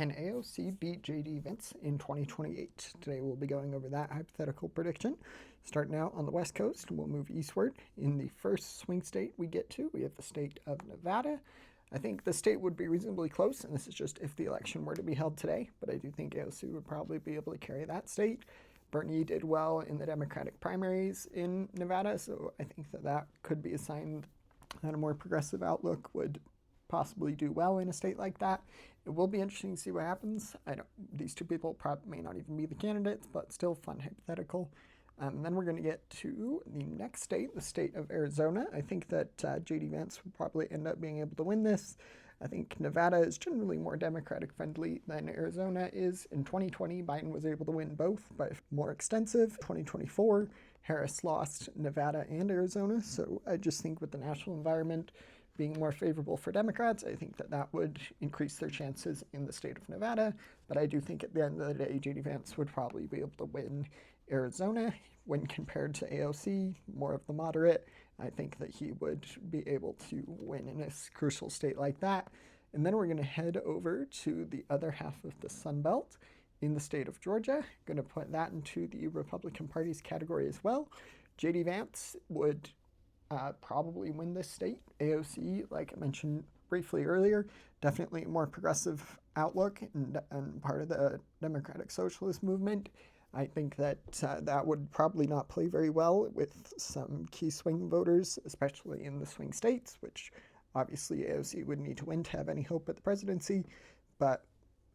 Can AOC beat JD Vance in 2028? Today we'll be going over that hypothetical prediction. Starting out on the West Coast, we'll move eastward. In the first swing state we get to, we have the state of Nevada. I think the state would be reasonably close, and this is just if the election were to be held today, but I do think AOC would probably be able to carry that state. Bernie did well in the Democratic primaries in Nevada, so I think that could be a sign that a more progressive outlook would possibly do well in a state like that. It will be interesting to see what happens. These two people probably may not even be the candidates, but still fun hypothetical. And then we're going to get to the next state, the state of Arizona. I think that JD Vance will probably end up being able to win this. I think Nevada is generally more Democratic friendly than Arizona is. In 2020, Biden was able to win both, but more extensive. 2024, Harris lost Nevada and Arizona. So I just think with the national environment being more favorable for Democrats, I think that would increase their chances in the state of Nevada. But I do think at the end of the day, JD Vance would probably be able to win Arizona when compared to AOC, more of the moderate. I think that he would be able to win in a crucial state like that. And then we're going to head over to the other half of the Sun Belt in the state of Georgia. Going to put that into the Republican Party's category as well. JD Vance would probably win this state. AOC, like I mentioned briefly earlier, definitely a more progressive outlook and part of the Democratic Socialist movement. I think that that would probably not play very well with some key swing voters, especially in the swing states, which obviously AOC would need to win to have any hope at the presidency. But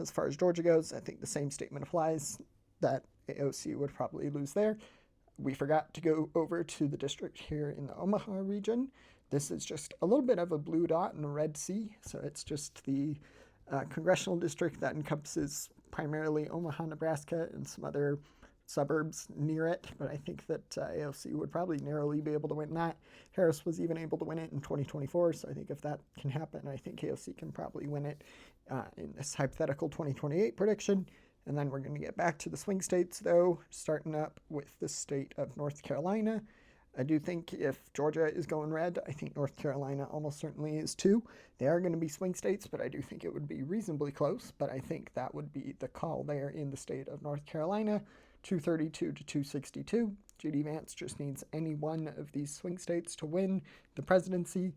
as far as Georgia goes, I think the same statement applies, that AOC would probably lose there. We forgot to go over to the district here in the Omaha region. This is just a little bit of a blue dot in a red sea. So it's just the congressional district that encompasses primarily Omaha, Nebraska, and some other suburbs near it. But I think that AOC would probably narrowly be able to win that. Harris was even able to win it in 2024. So I think if that can happen, I think AOC can probably win it in this hypothetical 2028 prediction. And then we're going to get back to the swing states, though, starting up with the state of North Carolina. I do think if Georgia is going red, I think North Carolina almost certainly is too. They are going to be swing states, but I do think it would be reasonably close. But I think that would be the call there in the state of North Carolina, 232 to 262. JD Vance just needs any one of these swing states to win the presidency.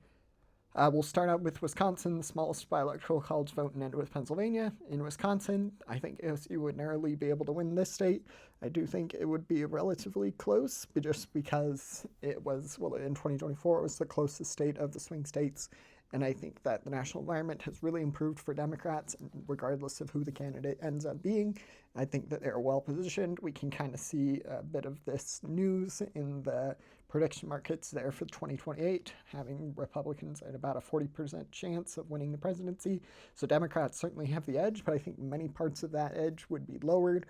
We'll start out with Wisconsin, the smallest by electoral college vote, and end with Pennsylvania. In Wisconsin, I think AOC would narrowly be able to win this state. I do think it would be relatively close, but just because it was, well, in 2024, it was the closest state of the swing states. And I think that the national environment has really improved for Democrats, and regardless of who the candidate ends up being. I think that they're well positioned. We can kind of see a bit of this news in the prediction markets there for 2028, having Republicans at about a 40% chance of winning the presidency. So Democrats certainly have the edge, but I think many parts of that edge would be lowered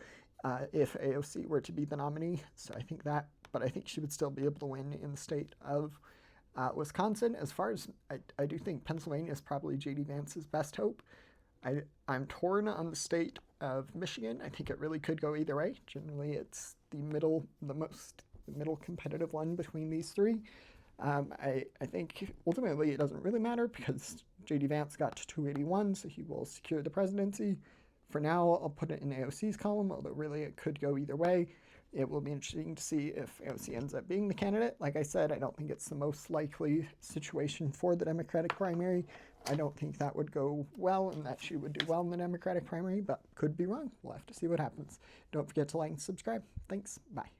if AOC were to be the nominee. So I think that, but I think she would still be able to win in the state of Wisconsin. As far as I do think Pennsylvania is probably JD Vance's best hope. I'm torn on the state of Michigan. I think it really could go either way. Generally, it's the middle competitive one between these three. I think ultimately it doesn't really matter because JD Vance got to 281, so he will secure the presidency. For now, I'll put it in AOC's column, although really it could go either way. It will be interesting to see if AOC ends up being the candidate. Like I said, I don't think it's the most likely situation for the Democratic primary. I don't think that would go well and that she would do well in the Democratic primary, but could be wrong. We'll have to see what happens. Don't forget to like and subscribe. Thanks. Bye.